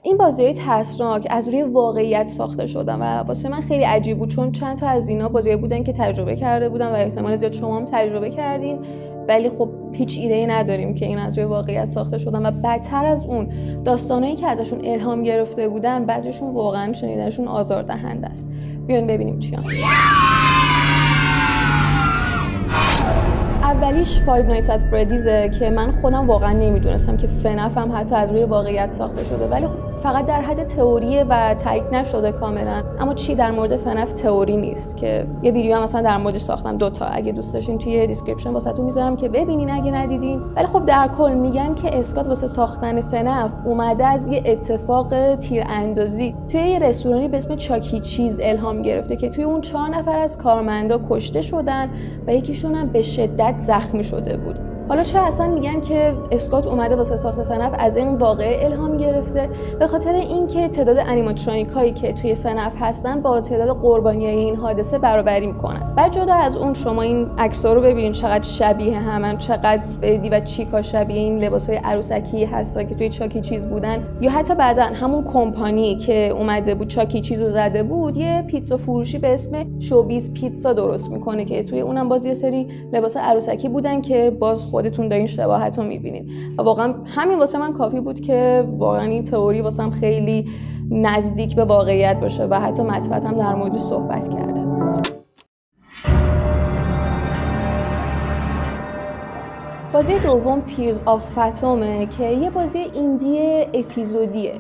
این بازی‌های ترسناک از روی واقعیت ساخته شدن و واسه من خیلی عجیب بود، چون چند تا از اینا بازی‌های بودن که تجربه کرده بودم و احتمال زیاد شما هم تجربه کردین، ولی خب هیچ ایده‌ای نداریم که این از روی واقعیت ساخته شدن. و بدتر از اون داستانایی که ازشون الهام گرفته بودن بعضیشون واقعا شنیدنشون آزاردهنده است. بیاین ببینیم چیان. اولیش فایو نایتس ات فردیزه که من خودم واقعا نمیدونستم که فنف هم حتی از روی واقعیت ساخته شده، ولی خب فقط در حد تئوریه و تایید نشده کاملا. اما چی در مورد فنف تئوری نیست که یه ویدیو هم مثلا در موردش ساختم، 2 تا، اگه دوست داشتین توی دیسکریپشن واسهتون میذارم که ببینین اگه ندیدین. ولی خب در کل میگن که اسکات واسه ساختن فنف اومده از یه اتفاق تیراندازی توی یه رستورانی به اسم چاکی چیز الهام گرفته که توی اون 4 نفر از کارمندا کشته شدن و یکیشون هم به شدت زخمی شده بود. حالا چرا اصلا میگن که اسکات اومده واسه ساخت فنف از این واقعه الهام گرفته؟ به خاطر اینکه تعداد انیماترونیک هایی که توی فنف هستن با تعداد قربانیای این حادثه برابری میکنن. بعد جدا از اون شما این عکس‌ها رو ببینید چقدر شبیه همن، چقدر فردی و چیکا شبیه این لباسای عروسکی هستن که توی چاکی چیز بودن. یا حتی بعداً همون کمپانی که اومده بود چاکی چیز رو زده بود یه پیتزا فروشی به اسم شوبیز پیتزا درست میکنه که توی اونم باز یه سری لباس عروسکی بودن که باز خودتون دارین شباهت رو میبینید. و واقعا همین واسه من کافی بود که واقعا این تئوری واسم خیلی نزدیک به واقعیت باشه و حتی مطبعت هم در موردش صحبت کرده. بازی دوم فیرز آف فتومه که یه بازی ایندی اپیزودیه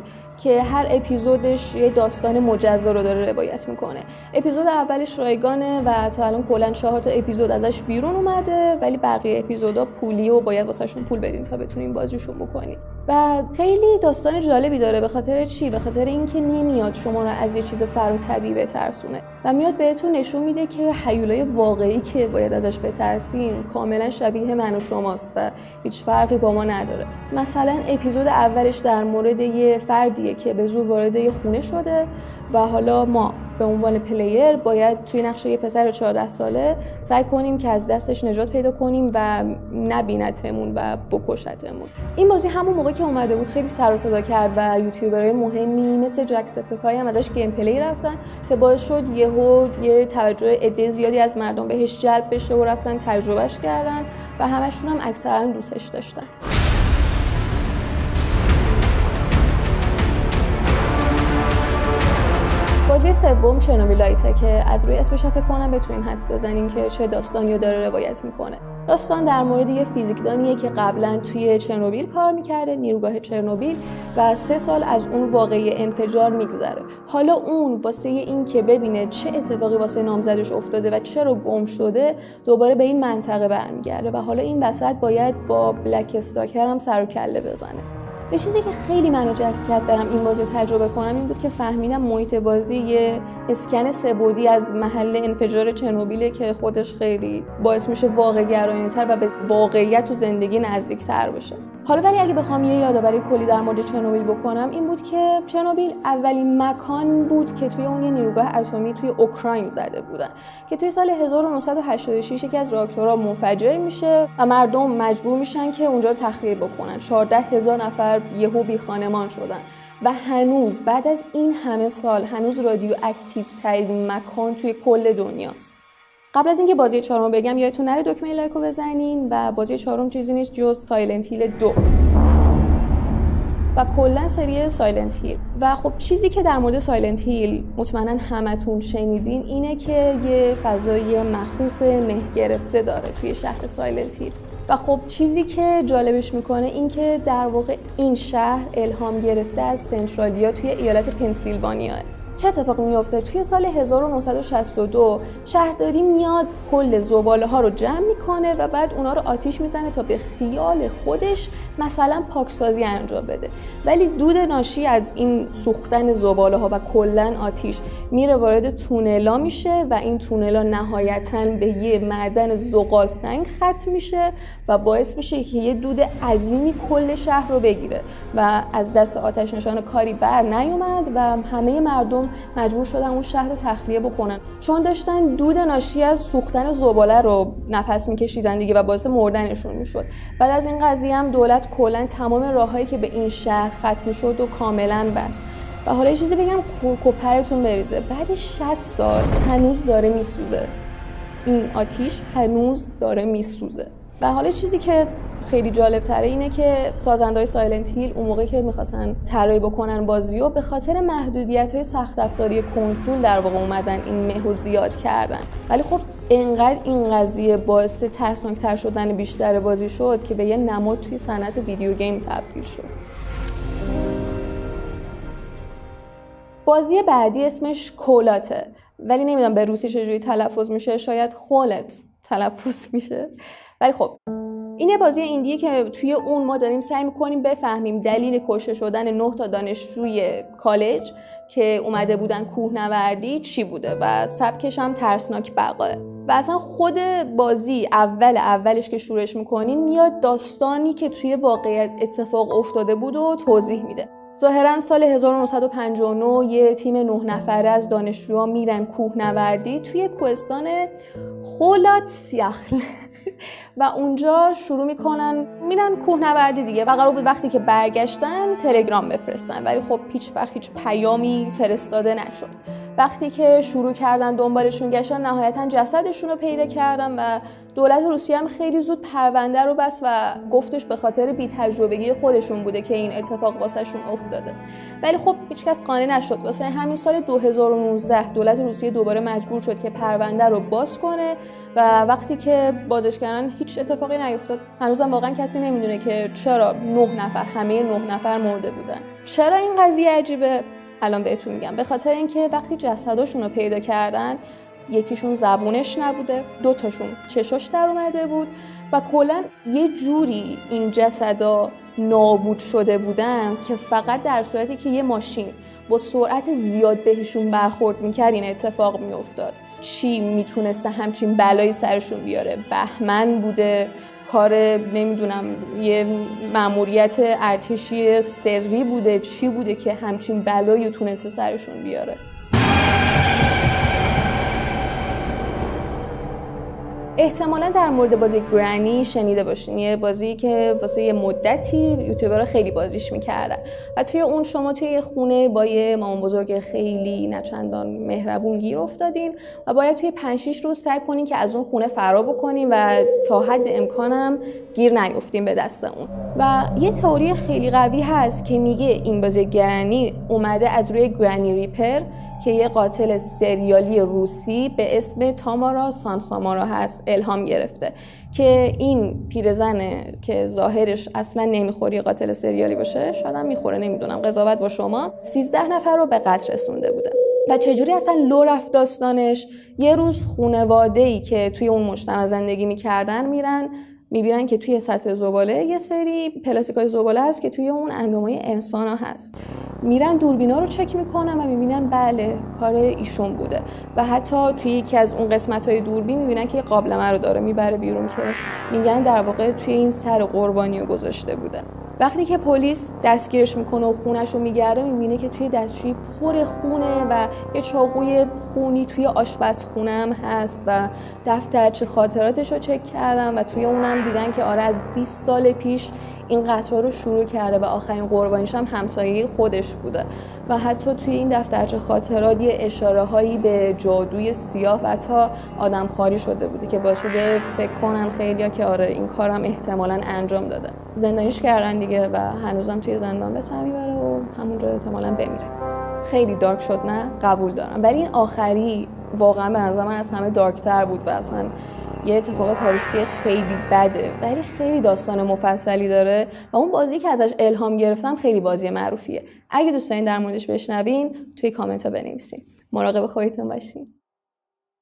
که هر اپیزودش یه داستان مجزا رو داره روایت میکنه. اپیزود اولش رایگانه و تا الان کلاً 4 تا اپیزود ازش بیرون اومده، ولی بقیه اپیزودا پولیه و باید واسهشون پول بدین تا بتونین بازیشون بکنین. و خیلی داستان جالبی داره. به خاطر چی؟ به خاطر اینکه نمیاد شما رو از یه چیز فراتبی بترسونه و میاد بهتون نشون میده که هیولای واقعی که باید ازش بترسین کاملا شبیه من و شماست و هیچ فرقی با ما نداره. مثلا اپیزود اولش در مورد یه فردیه که به زور وارد یه خونه شده و حالا ما به عنوان پلیر باید توی نقش یه پسر 14 ساله سعی کنیم که از دستش نجات پیدا کنیم و نبینتمون و بکشتمون. این بازی همون موقع که اومده بود خیلی سر و صدا کرد و یوتیوبرهای مهمی مثل جکسپتیکای هم ازش گیم پلی رفتن که باعث شد یه توجه عده زیادی از مردم بهش جلب بشه و رفتن تجربهش کردن و همشون هم اکثرا دوستش داشتن. بازی سوم چرنوبیلایته که از روی اسمش فکر کنم بتونین حدس بزنین که چه داستانی رو داره روایت میکنه. داستان در مورد یه فیزیکدانیه که قبلا توی چرنوبیل کار میکرده، نیروگاه چرنوبیل، و 3 سال از اون واقعه انفجار میگذره. حالا اون واسه این که ببینه چه اتفاقی واسه نامزدش افتاده و چرا گم شده دوباره به این منطقه برمیگرده و حالا این وسط باید با بلک استاکر هم سر و کله بزنه. یه چیزی که خیلی منو جذب کرد برم این بازی رو تجربه کنم این بود که فهمیدم محیط بازی یه اسکن 3 بعدی از محل انفجار چرنوبیل که خودش خیلی باعث میشه واقع‌گرایانه‌تر و به واقعیت و زندگی نزدیک‌تر بشه. حالا ولی اگه بخوام یه یادآوری کلی در مورد چرنوبیل بکنم این بود که چرنوبیل اولین مکان بود که توی اون یه نیروگاه اتمی توی اوکراین زده بودن که توی سال 1986 یکی از راکتورها منفجر میشه و مردم مجبور میشن که اونجا رو تخلیه بکنن. 14,000 نفر یهو بی خانمان شدن و هنوز بعد از این همه سال هنوز رادیواکتیو ترین مکان توی کل دنیاست. قبل از اینکه بازی 4 بگم یادتون نره دکمه لایک رو بزنین و بازی 4 چیزی نیست جز سایلنت هیل 2 و کلا سری سایلنت هیل. و خب چیزی که در مورد سایلنت هیل مطمئنا همتون شنیدین اینه که یه فضای مخوف مه گرفته داره توی شهر سایلنت هیل. و خب چیزی که جالبش میکنه این که در واقع این شهر الهام گرفته از سنترالیا توی ایالت پنسیلوانیا. چه اتفاقی میفته؟ توی سال 1962 شهرداری میاد کل زباله ها رو جمع میکنه و بعد اونا رو آتیش میزنه تا به خیال خودش مثلا پاکسازی انجام بده. ولی دود ناشی از این سوختن زباله ها و کلا آتیش میره وارد تونلا میشه و این تونلا نهایتاً به یه معدن زغال سنگ ختم میشه و باعث میشه که یه دود عظیمی کل شهر رو بگیره و از دست آتش نشان کاری بر نیومد و همه مردم مردم مجبور شدن اون شهر رو تخلیه بکنن، چون داشتن دود ناشی از سوختن زباله رو نفس میکشیدن دیگه و باعث مردنشون میشد. بعد از این قضیه هم دولت کلا تمام راههایی که به این شهر ختم میشد و کاملا بست. و حالا یه چیزی بگم کوپرتون بریزه، بعد 60 سال هنوز داره میسوزه، این آتیش هنوز داره میسوزه. و حالا چیزی که خیلی جالب تره اینه که سازنده‌های سایلنت هیل اون موقعی که می‌خواستن طراحی بکنن بازیو، به خاطر محدودیت‌های سخت افزاری کنسول در واقع اومدن این مهو زیاد کردن. ولی خب انقدر این قضیه باعث ترسناک‌تر شدن بیشتر بازی شد که به یه نماد توی صنعت ویدیو گیم تبدیل شد. بازی بعدی اسمش کولاته، ولی نمیدونم به روسی چجوری تلفظ میشه، شاید خولت تلفظ میشه. ولی خب این یه بازی ایندیه که توی اون ما داریم سعی میکنیم بفهمیم دلیل کشته شدن 9 تا دانشجوی کالج که اومده بودن کوهنوردی چی بوده و سبکش هم ترسناک بقاه. و اصلا خود بازی اولش که شروعش میکنین میاد داستانی که توی واقعیت اتفاق افتاده بود و توضیح میده. ظاهرا سال 1959 یه تیم 9 نفره از دانشجوها میرن کوهنوردی توی کوهستان خولات سیاخل و اونجا شروع میکنن میرن کوهنوردی دیگه و قرار بود وقتی که برگشتن تلگرام بفرستن، ولی خب هیچ پیامی فرستاده نشد. وقتی که شروع کردن دنبالشون گشتن نهایتا جسدشون رو پیدا کردن و دولت روسیه هم خیلی زود پرونده رو بست و گفتش به خاطر بی‌تجربگی خودشون بوده که این اتفاق واسهشون افتاده. ولی خب هیچکس قانع نشد. واسه همین سال 2019 دولت روسیه دوباره مجبور شد که پرونده رو باز کنه و وقتی که بازش کردن هیچ اتفاقی نیفتاد. هنوزم واقعا کسی نمیدونه که چرا 9 نفر همه 9 نفر مرده بودن. چرا این قضیه عجیبه؟ الان بهتون میگم. به خاطر اینکه وقتی جسداشون رو پیدا کردن یکیشون زبونش نبوده، 2 تاشون چشاش در اومده بود و کلا یه جوری این جسدا نابود شده بودن که فقط در صورتی که یه ماشین با سرعت زیاد بهشون برخورد میکرد این اتفاق میافتاد. چی میتونسته همچین بلایی سرشون بیاره؟ بهمن بوده، کار نمیدونم یه مأموریت ارتشی سری بوده، چی بوده که همچین بلایی تونسته سرشون بیاره؟ احتمالا در مورد بازی گرانی شنیده باشین. یه بازی که واسه یه مدتی یوتیوبرها خیلی بازیش میکردن و توی اون شما توی یه خونه با یه مامان بزرگ خیلی نچندان مهربون گیر افتادین و باید توی 5-6 روز سعی کنین که از اون خونه فرار بکنین و تا حد امکانم گیر نیفتین به دست اون. و یه تئوری خیلی قوی هست که میگه این بازی گرانی اومده از روی گرانی ریپر که یه قاتل سریالی روسی به اسم تامارا سانسامارا هست الهام گرفته که این پیرزنه که ظاهرش اصلا نمیخوره قاتل سریالی باشه، شاید هم میخوره، نمیدونم، قضاوت با شما، 13 نفر رو به قتل رسونده بوده. و چجوری اصلا لو رفت داستانش؟ یه روز خانواده‌ای که توی اون مجتمع زندگی میکردن میبینن که توی سطح زباله یه سری پلاستیکای زباله هست که توی اون اندامای انسانا هست. میرن دوربینا رو چک میکنن و میبینن بله کار ایشون بوده و حتی توی یکی از اون قسمت‌های دوربین میبینن که قابلمه رو داره میبره بیرون که میگن در واقع توی این سر قربانی رو گذاشته بوده. وقتی که پلیس دستگیرش میکنه و خونش رو میگرده میبینه که توی دستشویی پر خونه و یه چاقوی خونی توی آشپزخونه هم هست و دفترچه خاطراتش رو چک کردن و توی اونم دیدن که آره از 20 سال پیش این قتل رو شروع کرده و آخرین قربانیش هم همسایه خودش بوده و حتی توی این دفترچه خاطرات یه اشاره‌هایی به جادوی سیاه و حتی آدمخواری شده بوده که باعث شده فکر کنن خیلیا که آره این کارم احتمالاً انجام داده. زندانیش کردن دیگه و هنوزم توی زندان به سر میبره و همونجا احتمالاً بمیره. خیلی دارک شد، نه؟ قبول دارم، ولی این آخری واقعا به نظر من از همه دارکتر بود و اصلا یه اتفاق تاریخی خیلی بده ولی خیلی داستان مفصلی داره و اون بازی که ازش الهام گرفتم خیلی بازی معروفیه. اگه دوست دارین در موردش بشنوین توی کامنت ها بنویسین. مراقب خودتون باشین.